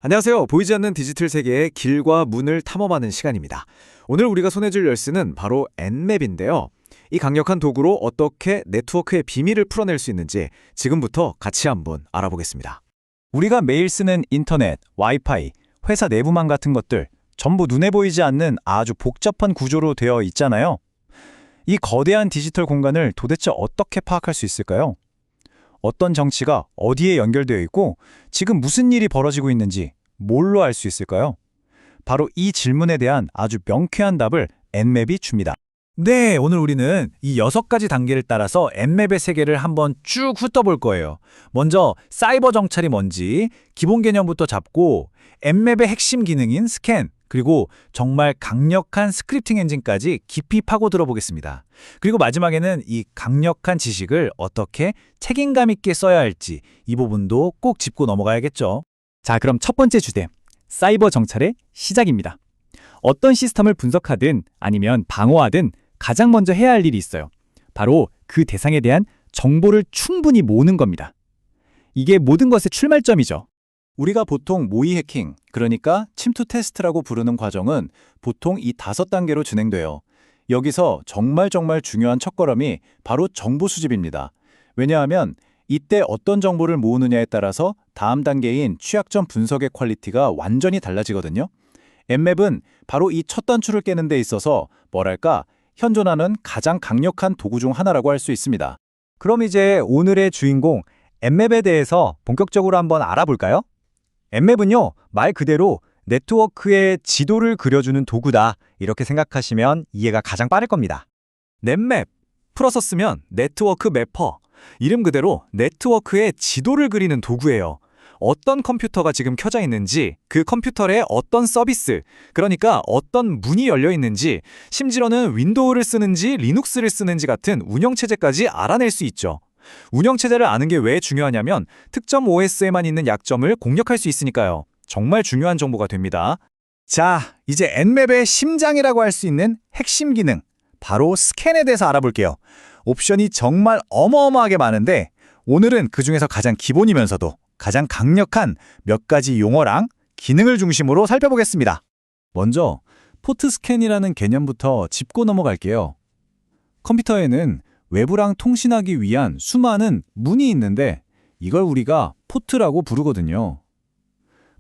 안녕하세요. 보이지 않는 디지털 세계의 길과 문을 탐험하는 시간입니다. 오늘 우리가 손에 줄 열쇠는 바로 엔맵인데요. 이 강력한 도구로 어떻게 네트워크의 비밀을 풀어낼 수 있는지 지금부터 같이 한번 알아보겠습니다. 우리가 매일 쓰는 인터넷, 와이파이, 회사 내부망 같은 것들 전부 눈에 보이지 않는 아주 복잡한 구조로 되어 있잖아요. 이 거대한 디지털 공간을 도대체 어떻게 파악할 수 있을까요? 어떤 정치가 어디에 연결되어 있고 지금 무슨 일이 벌어지고 있는지 뭘로 알 수 있을까요? 바로 이 질문에 대한 아주 명쾌한 답을 엔맵이 줍니다. 네, 오늘 우리는 이 6가지 단계를 따라서 엔맵의 세계를 한번 쭉 훑어볼 거예요. 먼저 사이버 정찰이 뭔지 기본 개념부터 잡고 엔맵의 핵심 기능인 스캔, 그리고 정말 강력한 스크립팅 엔진까지 깊이 파고들어 보겠습니다. 그리고 마지막에는 이 강력한 지식을 어떻게 책임감 있게 써야 할지 이 부분도 꼭 짚고 넘어가야겠죠. 자, 그럼 첫 번째 주제, 사이버 정찰의 시작입니다. 어떤 시스템을 분석하든 아니면 방어하든 가장 먼저 해야 할 일이 있어요. 바로 그 대상에 대한 정보를 충분히 모으는 겁니다. 이게 모든 것의 출발점이죠. 우리가 보통 모의 해킹, 그러니까 침투 테스트라고 부르는 과정은 보통 이 5단계로 진행돼요. 여기서 정말 중요한 첫걸음이 바로 정보 수집입니다. 왜냐하면 이때 어떤 정보를 모으느냐에 따라서 다음 단계인 취약점 분석의 퀄리티가 완전히 달라지거든요. 엔맵은 바로 이 첫 단추를 깨는 데 있어서 뭐랄까 현존하는 가장 강력한 도구 중 하나라고 할 수 있습니다. 그럼 이제 오늘의 주인공 엔맵에 대해서 본격적으로 한번 알아볼까요? 엔맵은요, 말 그대로 네트워크의 지도를 그려주는 도구다, 이렇게 생각하시면 이해가 가장 빠를 겁니다. 넷맵, 풀어서 쓰면 네트워크 매퍼. 이름 그대로 네트워크의 지도를 그리는 도구예요. 어떤 컴퓨터가 지금 켜져 있는지, 그 컴퓨터에 어떤 서비스, 그러니까 어떤 문이 열려 있는지, 심지어는 윈도우를 쓰는지 리눅스를 쓰는지 같은 운영체제까지 알아낼 수 있죠. 운영체제를 아는 게 왜 중요하냐면 특정 OS에만 있는 약점을 공략할 수 있으니까요. 정말 중요한 정보가 됩니다. 자, 이제 엔맵의 심장이라고 할 수 있는 핵심 기능, 바로 스캔에 대해서 알아볼게요. 옵션이 정말 어마어마하게 많은데 오늘은 그중에서 가장 기본이면서도 가장 강력한 몇 가지 용어랑 기능을 중심으로 살펴보겠습니다. 먼저 포트 스캔이라는 개념부터 짚고 넘어갈게요. 컴퓨터에는 외부랑 통신하기 위한 수많은 문이 있는데 이걸 우리가 포트라고 부르거든요.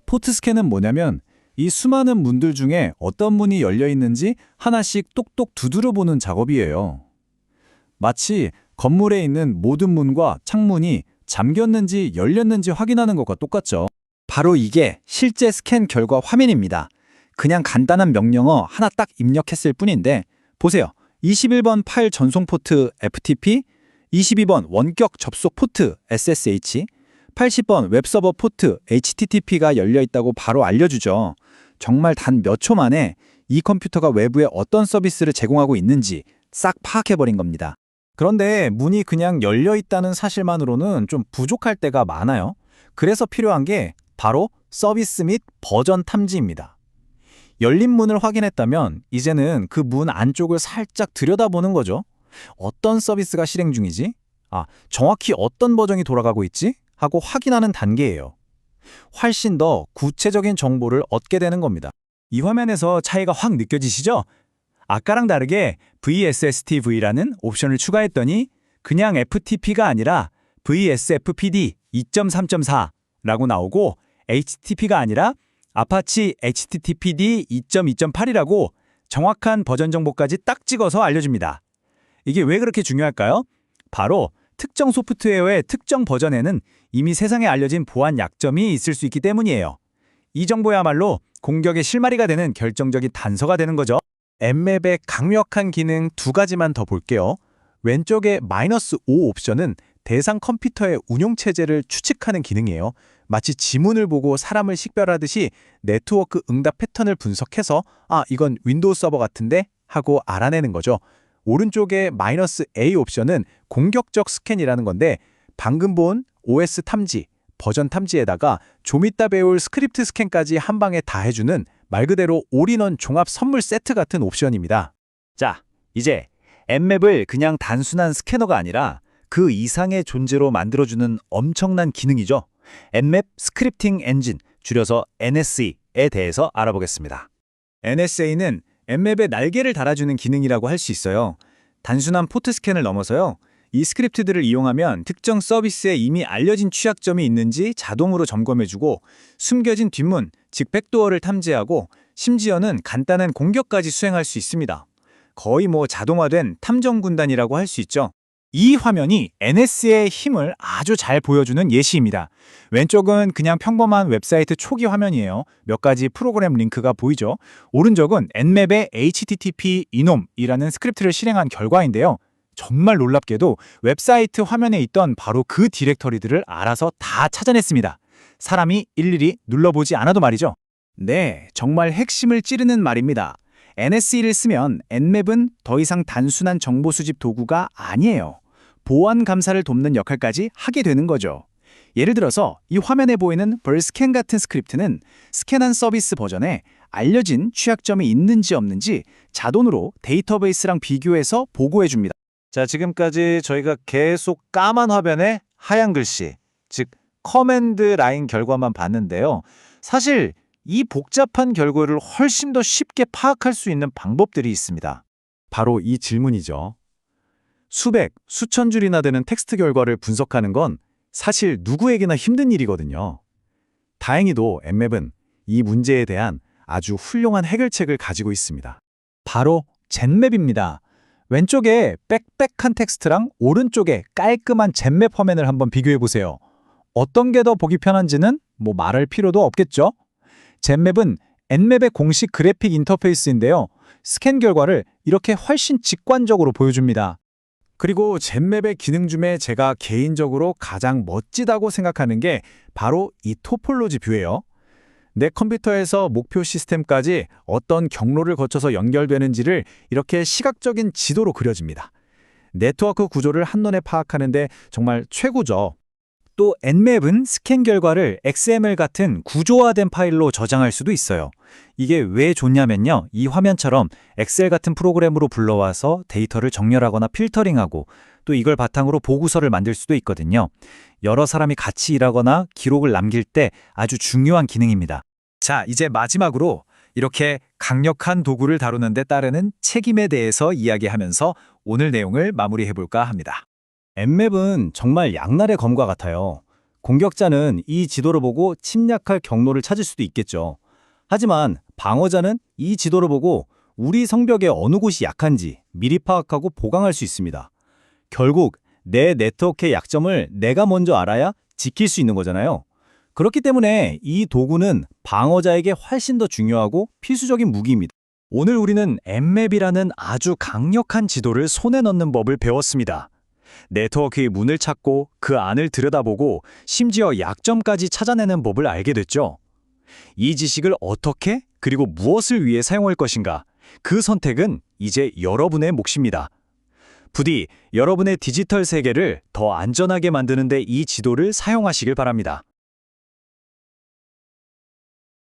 포트 스캔은 뭐냐면 이 수많은 문들 중에 어떤 문이 열려 있는지 하나씩 똑똑 두드려 보는 작업이에요. 마치 건물에 있는 모든 문과 창문이 잠겼는지 열렸는지 확인하는 것과 똑같죠. 바로 이게 실제 스캔 결과 화면입니다. 그냥 간단한 명령어 하나 딱 입력했을 뿐인데 보세요. 21번 파일 전송 포트 FTP, 22번 원격 접속 포트 SSH, 80번 웹서버 포트 HTTP가 열려 있다고 바로 알려주죠. 정말 단 몇 초 만에 이 컴퓨터가 외부에 어떤 서비스를 제공하고 있는지 싹 파악해버린 겁니다. 그런데 문이 그냥 열려 있다는 사실만으로는 좀 부족할 때가 많아요. 그래서 필요한 게 바로 서비스 및 버전 탐지입니다. 열린 문을 확인했다면 이제는 그 문 안쪽을 살짝 들여다보는 거죠. 어떤 서비스가 실행 중이지? 정확히 어떤 버전이 돌아가고 있지? 하고 확인하는 단계예요. 훨씬 더 구체적인 정보를 얻게 되는 겁니다. 이 화면에서 차이가 확 느껴지시죠? 아까랑 다르게 VSSTV라는 옵션을 추가했더니 그냥 FTP가 아니라 VSFPD 2.3.4라고 나오고 HTTP가 아니라 아파치 HTTPD 2.2.8이라고 정확한 버전 정보까지 딱 찍어서 알려줍니다. 이게 왜 그렇게 중요할까요? 바로 특정 소프트웨어의 특정 버전에는 이미 세상에 알려진 보안 약점이 있을 수 있기 때문이에요. 이 정보야말로 공격의 실마리가 되는 결정적인 단서가 되는 거죠. 엔맵의 강력한 기능 2가지만 더 볼게요. 왼쪽의 -5 옵션은 대상 컴퓨터의 운용체제를 추측하는 기능이에요. 마치 지문을 보고 사람을 식별하듯이 네트워크 응답 패턴을 분석해서 이건 윈도우 서버 같은데? 하고 알아내는 거죠. 오른쪽의 -A 옵션은 공격적 스캔이라는 건데 방금 본 OS 탐지, 버전 탐지에다가 좀 이따 배울 스크립트 스캔까지 한 방에 다 해주는 말 그대로 올인원 종합 선물 세트 같은 옵션입니다. 자, 이제 엔맵을 그냥 단순한 스캐너가 아니라 그 이상의 존재로 만들어주는 엄청난 기능이죠. N맵 스크립팅 엔진, 줄여서 NSE에 대해서 알아보겠습니다. NSA는 N맵에 날개를 달아주는 기능이라고 할 수 있어요. 단순한 포트 스캔을 넘어서요. 이 스크립트들을 이용하면 특정 서비스에 이미 알려진 취약점이 있는지 자동으로 점검해주고 숨겨진 뒷문, 즉 백도어를 탐지하고 심지어는 간단한 공격까지 수행할 수 있습니다. 거의 자동화된 탐정 군단이라고 할 수 있죠. 이 화면이 NSA의 힘을 아주 잘 보여주는 예시입니다. 왼쪽은 그냥 평범한 웹사이트 초기 화면이에요. 몇 가지 프로그램 링크가 보이죠. 오른쪽은 N맵의 HTTP 이놈이라는 스크립트를 실행한 결과인데요. 정말 놀랍게도 웹사이트 화면에 있던 바로 그 디렉터리들을 알아서 다 찾아냈습니다. 사람이 일일이 눌러보지 않아도 말이죠. 네, 정말 핵심을 찌르는 말입니다. NSE를 쓰면 N맵은 더 이상 단순한 정보 수집 도구가 아니에요. 보안 감사를 돕는 역할까지 하게 되는 거죠. 예를 들어서 이 화면에 보이는 벌스캔 같은 스크립트는 스캔한 서비스 버전에 알려진 취약점이 있는지 없는지 자동으로 데이터베이스랑 비교해서 보고해 줍니다. 자, 지금까지 저희가 계속 까만 화면에 하얀 글씨, 즉 커맨드 라인 결과만 봤는데요. 사실 이 복잡한 결과를 훨씬 더 쉽게 파악할 수 있는 방법들이 있습니다. 바로 이 질문이죠. 수백, 수천 줄이나 되는 텍스트 결과를 분석하는 건 사실 누구에게나 힘든 일이거든요. 다행히도 N맵은 이 문제에 대한 아주 훌륭한 해결책을 가지고 있습니다. 바로 젠맵입니다. 왼쪽에 빽빽한 텍스트랑 오른쪽에 깔끔한 젠맵 화면을 한번 비교해 보세요. 어떤 게 더 보기 편한지는 말할 필요도 없겠죠? 젠맵은 N맵의 공식 그래픽 인터페이스인데요. 스캔 결과를 이렇게 훨씬 직관적으로 보여줍니다. 그리고 젠맵의 기능 중에 제가 개인적으로 가장 멋지다고 생각하는 게 바로 이 토폴로지 뷰예요. 내 컴퓨터에서 목표 시스템까지 어떤 경로를 거쳐서 연결되는지를 이렇게 시각적인 지도로 그려집니다. 네트워크 구조를 한눈에 파악하는데 정말 최고죠. 또 N맵은 스캔 결과를 XML 같은 구조화된 파일로 저장할 수도 있어요. 이게 왜 좋냐면요. 이 화면처럼 엑셀 같은 프로그램으로 불러와서 데이터를 정렬하거나 필터링하고 또 이걸 바탕으로 보고서를 만들 수도 있거든요. 여러 사람이 같이 일하거나 기록을 남길 때 아주 중요한 기능입니다. 자, 이제 마지막으로 이렇게 강력한 도구를 다루는 데 따르는 책임에 대해서 이야기하면서 오늘 내용을 마무리해볼까 합니다. N맵은 정말 양날의 검과 같아요. 공격자는 이 지도를 보고 침략할 경로를 찾을 수도 있겠죠. 하지만 방어자는 이 지도를 보고 우리 성벽의 어느 곳이 약한지 미리 파악하고 보강할 수 있습니다. 결국 내 네트워크의 약점을 내가 먼저 알아야 지킬 수 있는 거잖아요. 그렇기 때문에 이 도구는 방어자에게 훨씬 더 중요하고 필수적인 무기입니다. 오늘 우리는 N맵이라는 아주 강력한 지도를 손에 넣는 법을 배웠습니다. 네트워크의 문을 찾고 그 안을 들여다보고 심지어 약점까지 찾아내는 법을 알게 됐죠. 이 지식을 어떻게 그리고 무엇을 위해 사용할 것인가? 그 선택은 이제 여러분의 몫입니다. 부디 여러분의 디지털 세계를 더 안전하게 만드는 데 이 지도를 사용하시길 바랍니다.